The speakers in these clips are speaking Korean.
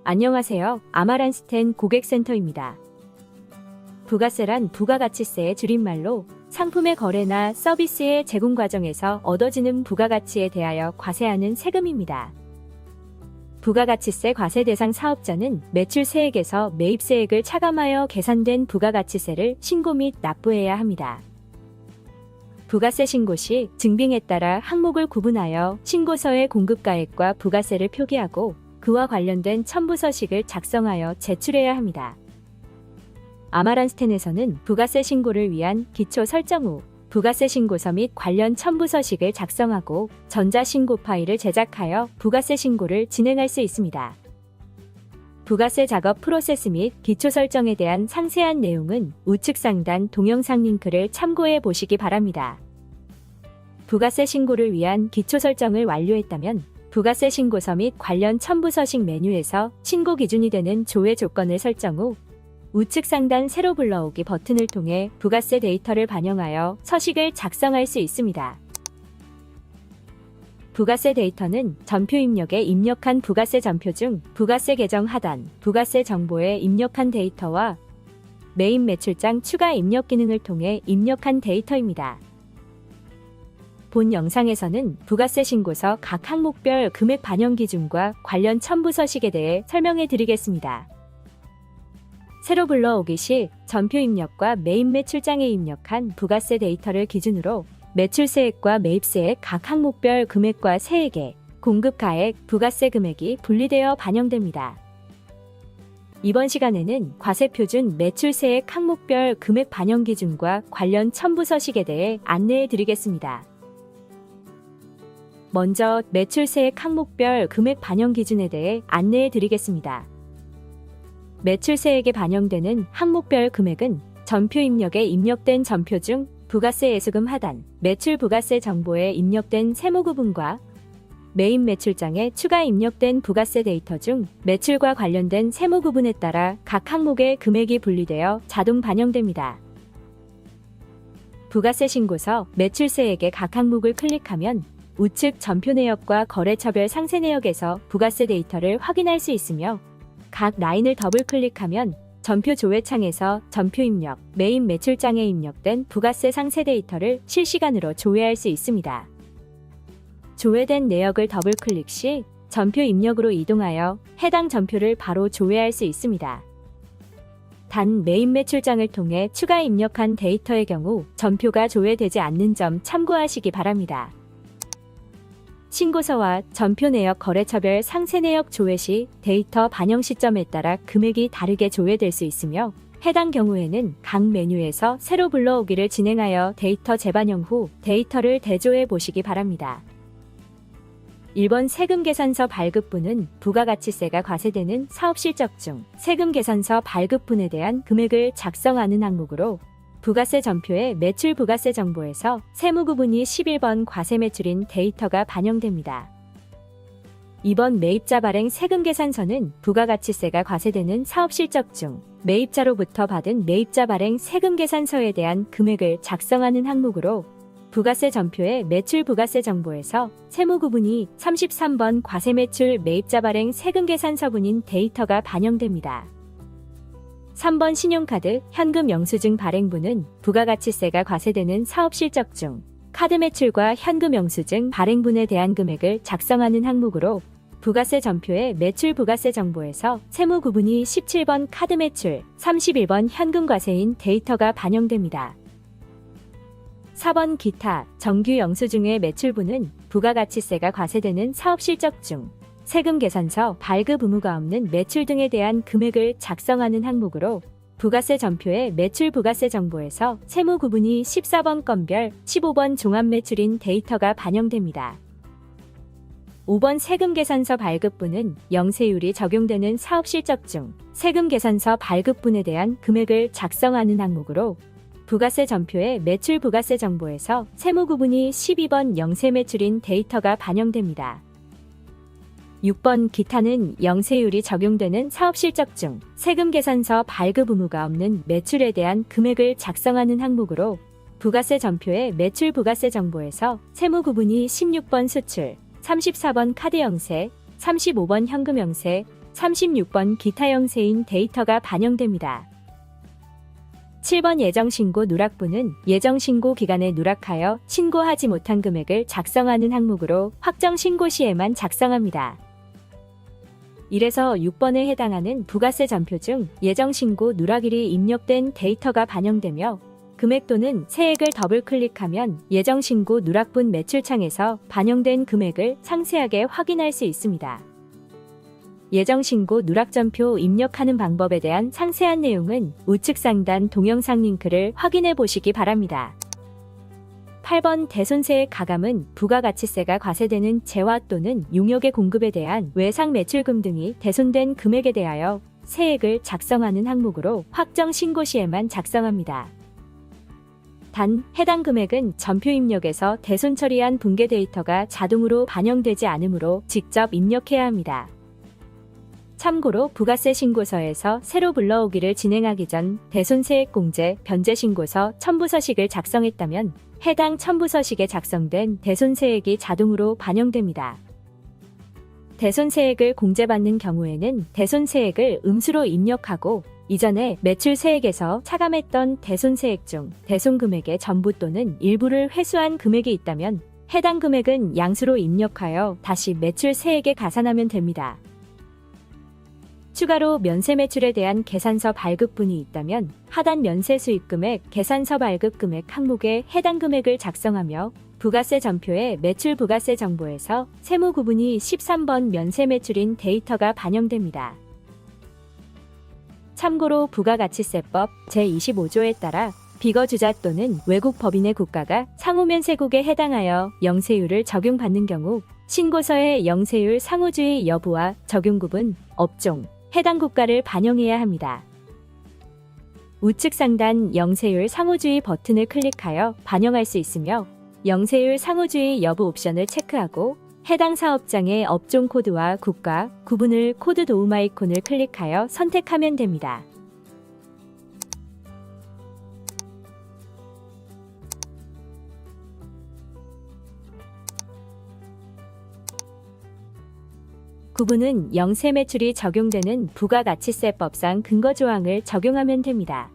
안녕하세요. 아마란스텐 고객센터입니다. 부가세란 부가가치세의 줄임말로 상품의 거래나 서비스의 제공 과정에서 얻어지는 부가가치에 대하여 과세하는 세금입니다. 부가가치세 과세 대상 사업자는 매출세액에서 매입세액을 차감하여 계산된 부가가치세를 신고 및 납부해야 합니다. 부가세 신고 시 증빙에 따라 항목을 구분하여 신고서의 공급가액과 부가세를 표기하고 그와 관련된 첨부서식을 작성하여 제출해야 합니다. 아마란스텐에서는 부가세 신고를 위한 기초 설정 후 부가세 신고서 및 관련 첨부서식을 작성하고 전자신고 파일을 제작하여 부가세 신고를 진행할 수 있습니다. 부가세 작업 프로세스 및 기초 설정에 대한 상세한 내용은 우측 상단 동영상 링크를 참고해 보시기 바랍니다. 부가세 신고를 위한 기초 설정을 완료했다면 부가세 신고서 및 관련 첨부서식 메뉴에서 신고 기준이 되는 조회 조건을 설정 후 우측 상단 세로 불러오기 버튼을 통해 부가세 데이터를 반영하여 서식을 작성할 수 있습니다. 부가세 데이터는 전표 입력에 입력한 부가세 전표 중 부가세 계정 하단, 부가세 정보에 입력한 데이터와 매입 매출장 추가 입력 기능을 통해 입력한 데이터입니다. 본 영상에서는 부가세 신고서 각 항목별 금액 반영 기준과 관련 첨부 서식에 대해 설명해 드리겠습니다. 세로 불러오기 시 전표 입력과 매입 매출장에 입력한 부가세 데이터를 기준으로 매출세액과 매입세액 각 항목별 금액과 세액의 공급가액, 부가세 금액이 분리되어 반영됩니다. 이번 시간에는 과세표준 매출세액 항목별 금액 반영 기준과 관련 첨부 서식에 대해 안내해 드리겠습니다. 먼저 매출세액 항목별 금액 반영 기준에 대해 안내해 드리겠습니다. 매출세액에 반영되는 항목별 금액은 전표 입력에 입력된 전표 중 부가세 예수금 하단, 매출 부가세 정보에 입력된 세무구분과 매입 매출장에 추가 입력된 부가세 데이터 중 매출과 관련된 세무구분에 따라 각 항목의 금액이 분리되어 자동 반영됩니다. 부가세 신고서 매출세액의 각 항목을 클릭하면 우측 전표 내역과 거래처별 상세 내역에서 부가세 데이터를 확인할 수 있으며 각 라인을 더블 클릭하면 전표 조회 창에서 전표 입력, 매입 매출장에 입력된 부가세 상세 데이터를 실시간으로 조회할 수 있습니다. 조회된 내역을 더블 클릭 시 전표 입력으로 이동하여 해당 전표를 바로 조회할 수 있습니다. 단 매입 매출장을 통해 추가 입력한 데이터의 경우 전표가 조회되지 않는 점 참고하시기 바랍니다. 신고서와 전표 내역 거래처별 상세 내역 조회 시 데이터 반영 시점에 따라 금액이 다르게 조회될 수 있으며 해당 경우에는 각 메뉴에서 세로 불러오기를 진행하여 데이터 재반영 후 데이터를 대조해 보시기 바랍니다. 1번 세금계산서 발급분은 부가가치세가 과세되는 사업실적 중 세금계산서 발급분에 대한 금액을 작성하는 항목으로 부가세 전표의 매출 부가세 정보에서 세무구분이 11번 과세매출인 데이터가 반영됩니다. 2번 매입자 발행 세금계산서는 부가가치세가 과세되는 사업실적 중 매입자로부터 받은 매입자 발행 세금계산서에 대한 금액을 작성하는 항목으로 부가세 전표의 매출 부가세 정보에서 세무구분이 33번 과세매출 매입자 발행 세금계산서분인 데이터가 반영됩니다. 3번 신용카드, 현금 영수증 발행분은 부가가치세가 과세되는 사업실적 중 카드 매출과 현금 영수증 발행분에 대한 금액을 작성하는 항목으로 부가세 전표의 매출 부가세 정보에서 세무구분이 17번 카드 매출, 31번 현금 과세인 데이터가 반영됩니다. 4번 기타, 정규 영수증의 매출분은 부가가치세가 과세되는 사업실적 중 세금계산서 발급 의무가 없는 매출 등에 대한 금액을 작성하는 항목으로 부가세 전표의 매출 부가세 정보에서 세무구분이 14번 건별, 15번 종합매출인 데이터가 반영됩니다. 5번 세금계산서 발급분은 영세율이 적용되는 사업실적 중 세금계산서 발급분에 대한 금액을 작성하는 항목으로 부가세 전표의 매출 부가세 정보에서 세무구분이 12번 영세매출인 데이터가 반영됩니다. 6번 기타는 영세율이 적용되는 사업실적 중 세금계산서 발급 의무가 없는 매출에 대한 금액을 작성하는 항목으로 부가세 전표의 매출 부가세 정보에서 세무구분이 16번 수출, 34번 카드 영세, 35번 현금 영세, 36번 기타 영세인 데이터가 반영됩니다. 7번 예정신고 누락부는 예정신고 기간에 누락하여 신고하지 못한 금액을 작성하는 항목으로 확정 신고 시에만 작성합니다. 이래서 6번에 해당하는 부가세 전표 중 예정신고 누락일이 입력된 데이터가 반영되며 금액 또는 세액을 더블 클릭하면 예정신고 누락분 매출창에서 반영된 금액을 상세하게 확인할 수 있습니다. 예정신고 누락전표 입력하는 방법에 대한 상세한 내용은 우측 상단 동영상 링크를 확인해 보시기 바랍니다. 8번 대손세액 가감은 부가가치세가 과세되는 재화 또는 용역의 공급에 대한 외상 매출금 등이 대손된 금액에 대하여 세액을 작성하는 항목으로 확정 신고 시에만 작성합니다. 단, 해당 금액은 전표 입력에서 대손 처리한 분계 데이터가 자동으로 반영되지 않으므로 직접 입력해야 합니다. 참고로 부가세 신고서에서 새로 불러오기를 진행하기 전 대손세액 공제, 변제 신고서, 첨부서식을 작성했다면 해당 첨부서식에 작성된 대손세액이 자동으로 반영됩니다. 대손세액을 공제받는 경우에는 대손세액을 음수로 입력하고 이전에 매출세액에서 차감했던 대손세액 중 대손금액의 전부 또는 일부를 회수한 금액이 있다면 해당 금액은 양수로 입력하여 다시 매출세액에 가산하면 됩니다. 추가로 면세매출에 대한 계산서 발급분이 있다면 하단 면세수입금액, 계산서 발급금액 항목에 해당 금액을 작성하며 부가세 전표에 매출 부가세 정보에서 세무구분이 13번 면세매출인 데이터가 반영됩니다. 참고로 부가가치세법 제25조에 따라 비거주자 또는 외국 법인의 국가가 상호면세국에 해당하여 영세율을 적용받는 경우 신고서의 영세율 상호주의 여부와 적용구분, 업종, 해당 국가를 반영해야 합니다. 우측 상단 영세율 상호주의 버튼을 클릭하여 반영할 수 있으며 영세율 상호주의 여부 옵션을 체크하고 해당 사업장의 업종 코드와 국가, 구분을 코드 도움 아이콘을 클릭하여 선택하면 됩니다. 구분은 영세 매출이 적용되는 부가가치세법상 근거조항을 적용하면 됩니다.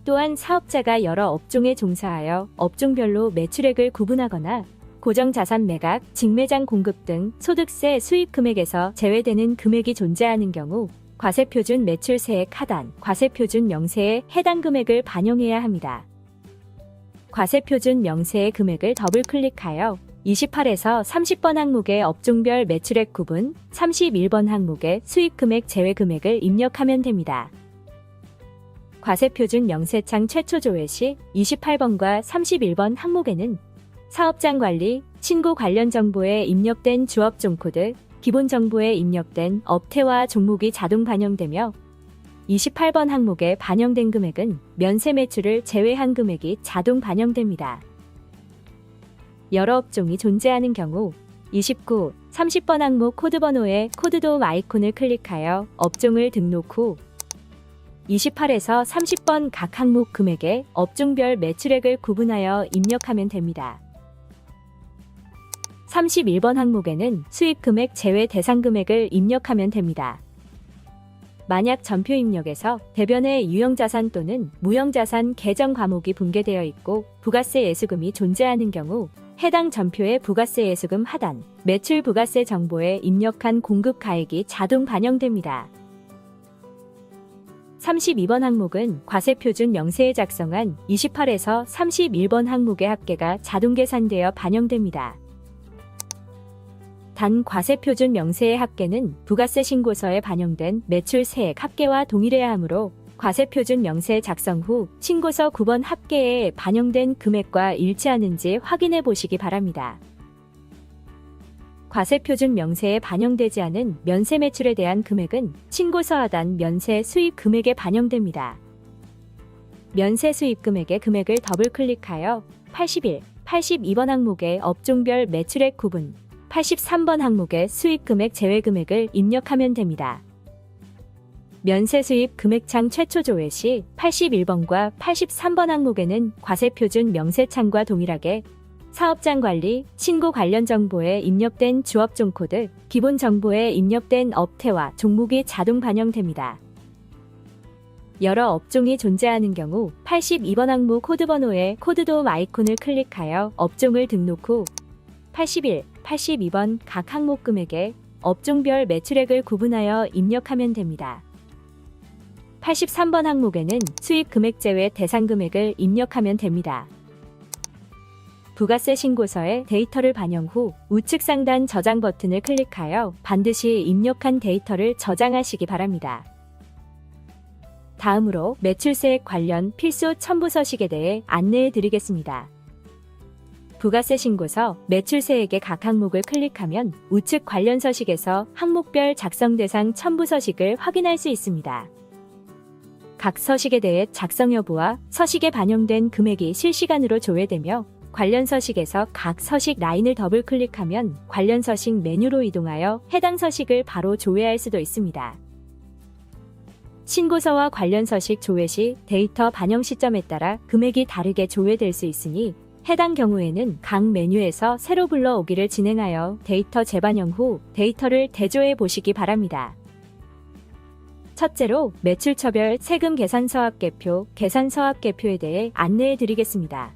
또한 사업자가 여러 업종에 종사하여 업종별로 매출액을 구분하거나 고정자산 매각, 직매장 공급 등 소득세 수입금액에서 제외되는 금액이 존재하는 경우 과세표준 매출세액 하단, 과세표준 명세에 해당 금액을 반영해야 합니다. 과세표준 명세의 금액을 더블 클릭하여 28에서 30번 항목의 업종별 매출액 구분, 31번 항목의 수입금액 제외금액을 입력하면 됩니다. 과세표준 명세창 최초 조회 시 28번과 31번 항목에는 사업장 관리, 신고 관련 정보에 입력된 주업종 코드, 기본 정보에 입력된 업태와 종목이 자동 반영되며 28번 항목에 반영된 금액은 면세 매출을 제외한 금액이 자동 반영됩니다. 여러 업종이 존재하는 경우 29, 30번 항목 코드 번호에 코드 도움 아이콘을 클릭하여 업종을 등록 후 28에서 30번 각 항목 금액에 업종별 매출액을 구분하여 입력하면 됩니다. 31번 항목에는 수입금액 제외 대상 금액을 입력하면 됩니다. 만약 전표 입력에서 대변의 유형자산 또는 무형자산 계정 과목이 분계되어 있고 부가세 예수금이 존재하는 경우 해당 전표의 부가세 예수금 하단, 매출 부가세 정보에 입력한 공급 가액이 자동 반영됩니다. 32번 항목은 과세표준 명세에 작성한 28에서 31번 항목의 합계가 자동 계산되어 반영됩니다. 단 과세표준 명세의 합계는 부가세 신고서에 반영된 매출세액 합계와 동일해야 하므로 과세표준 명세 작성 후 신고서 9번 합계에 반영된 금액과 일치하는지 확인해 보시기 바랍니다. 과세표준 명세에 반영되지 않은 면세 매출에 대한 금액은 신고서 하단 면세 수입 금액에 반영됩니다. 면세 수입 금액의 금액을 더블 클릭하여 81, 82번 항목의 업종별 매출액 구분, 83번 항목의 수입 금액 제외 금액을 입력하면 됩니다. 면세 수입 금액창 최초 조회 시 81번과 83번 항목에는 과세표준 명세창과 동일하게 사업장 관리, 신고 관련 정보에 입력된 주업종 코드, 기본 정보에 입력된 업태와 종목이 자동 반영됩니다. 여러 업종이 존재하는 경우 82번 항목 코드 번호의 코드돔 아이콘을 클릭하여 업종을 등록 후 81, 82번 각 항목 금액에 업종별 매출액을 구분하여 입력하면 됩니다. 83번 항목에는 수익 금액 제외 대상 금액을 입력하면 됩니다. 부가세 신고서에 데이터를 반영 후 우측 상단 저장 버튼을 클릭하여 반드시 입력한 데이터를 저장하시기 바랍니다. 다음으로 매출세액 관련 필수 첨부 서식에 대해 안내해 드리겠습니다. 부가세 신고서 매출세액의 각 항목을 클릭하면 우측 관련 서식에서 항목별 작성 대상 첨부 서식을 확인할 수 있습니다. 각 서식에 대해 작성 여부와 서식에 반영된 금액이 실시간으로 조회되며 관련 서식에서 각 서식 라인을 더블 클릭하면 관련 서식 메뉴로 이동하여 해당 서식을 바로 조회할 수도 있습니다. 신고서와 관련 서식 조회 시 데이터 반영 시점에 따라 금액이 다르게 조회될 수 있으니 해당 경우에는 각 메뉴에서 새로 불러오기를 진행하여 데이터 재반영 후 데이터를 대조해 보시기 바랍니다. 첫째로 매출처별 세금 계산서합계표, 계산서합계표에 대해 안내해 드리겠습니다.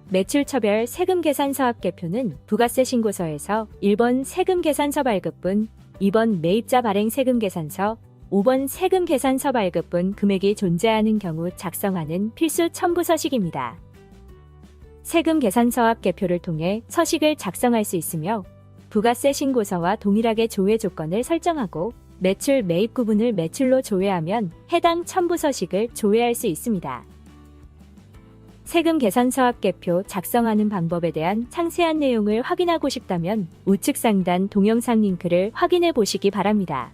매출처별 세금 계산서합계표는 부가세 신고서에서 1번 세금 계산서 발급분, 2번 매입자 발행 세금 계산서, 5번 세금 계산서 발급분 금액이 존재하는 경우 작성하는 필수 첨부 서식입니다. 세금 계산서합계표를 통해 서식을 작성할 수 있으며 부가세 신고서와 동일하게 조회 조건을 설정하고 매출 매입 구분을 매출로 조회하면 해당 첨부 서식을 조회할 수 있습니다. 세금 계산서합계표 작성하는 방법에 대한 상세한 내용을 확인하고 싶다면 우측 상단 동영상 링크를 확인해 보시기 바랍니다.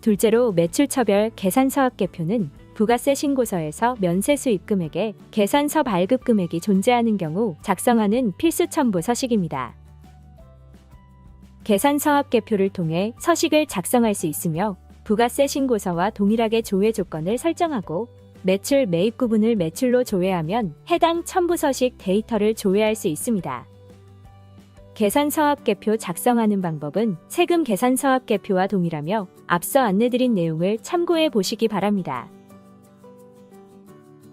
둘째로 매출처별 계산서합계표는 부가세 신고서에서 면세 수입 금액에 계산서 발급 금액이 존재하는 경우 작성하는 필수 첨부 서식입니다. 계산서합계표를 통해 서식을 작성할 수 있으며 부가세 신고서와 동일하게 조회 조건을 설정하고 매출 매입 구분을 매출로 조회하면 해당 첨부 서식 데이터를 조회할 수 있습니다. 계산서합계표 작성하는 방법은 세금 계산서합계표와 동일하며 앞서 안내드린 내용을 참고해 보시기 바랍니다.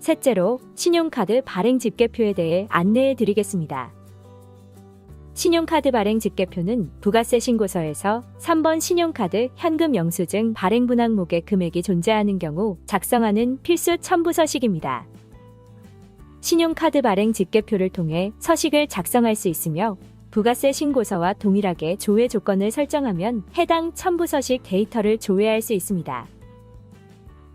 셋째로 신용카드 발행 집계표에 대해 안내해 드리겠습니다. 신용카드 발행 집계표는 부가세 신고서에서 3번 신용카드 현금 영수증 발행분 항목의 금액이 존재하는 경우 작성하는 필수 첨부 서식입니다. 신용카드 발행 집계표를 통해 서식을 작성할 수 있으며 부가세 신고서와 동일하게 조회 조건을 설정하면 해당 첨부 서식 데이터를 조회할 수 있습니다.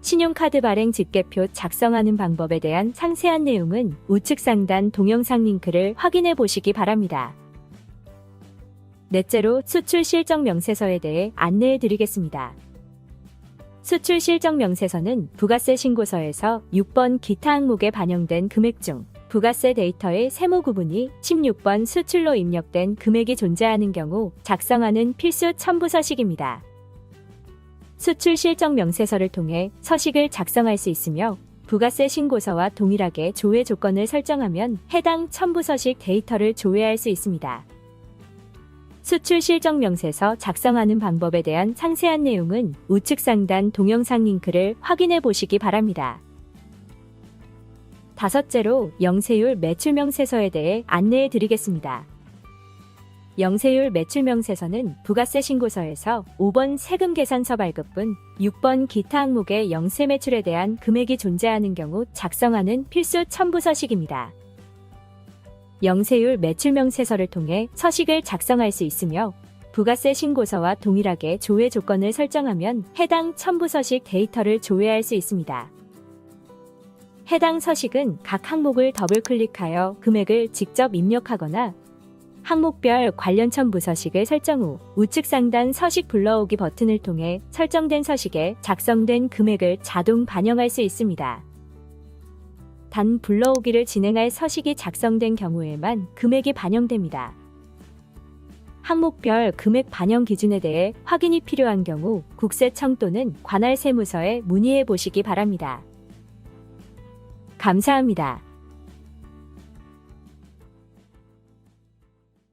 신용카드 발행 집계표 작성하는 방법에 대한 상세한 내용은 우측 상단 동영상 링크를 확인해 보시기 바랍니다. 넷째로 수출 실적 명세서에 대해 안내해 드리겠습니다. 수출 실적 명세서는 부가세 신고서에서 6번 기타 항목에 반영된 금액 중 부가세 데이터의 세무 구분이 16번 수출로 입력된 금액이 존재하는 경우 작성하는 필수 첨부 서식입니다. 수출 실적 명세서를 통해 서식을 작성할 수 있으며 부가세 신고서와 동일하게 조회 조건을 설정하면 해당 첨부 서식 데이터를 조회할 수 있습니다. 수출 실적 명세서 작성하는 방법에 대한 상세한 내용은 우측 상단 동영상 링크를 확인해 보시기 바랍니다. 다섯째로 영세율 매출 명세서에 대해 안내해 드리겠습니다. 영세율 매출 명세서는 부가세 신고서에서 5번 세금 계산서 발급분, 6번 기타 항목의 영세 매출에 대한 금액이 존재하는 경우 작성하는 필수 첨부 서식입니다. 영세율 매출 명세서를 통해 서식을 작성할 수 있으며 부가세 신고서와 동일하게 조회 조건을 설정하면 해당 첨부 서식 데이터를 조회할 수 있습니다. 해당 서식은 각 항목을 더블 클릭하여 금액을 직접 입력하거나 항목별 관련 첨부 서식을 설정 후 우측 상단 서식 불러오기 버튼을 통해 설정된 서식에 작성된 금액을 자동 반영할 수 있습니다. 단 불러오기를 진행할 서식이 작성된 경우에만 금액이 반영됩니다. 항목별 금액 반영 기준에 대해 확인이 필요한 경우 국세청 또는 관할 세무서에 문의해 보시기 바랍니다. 감사합니다.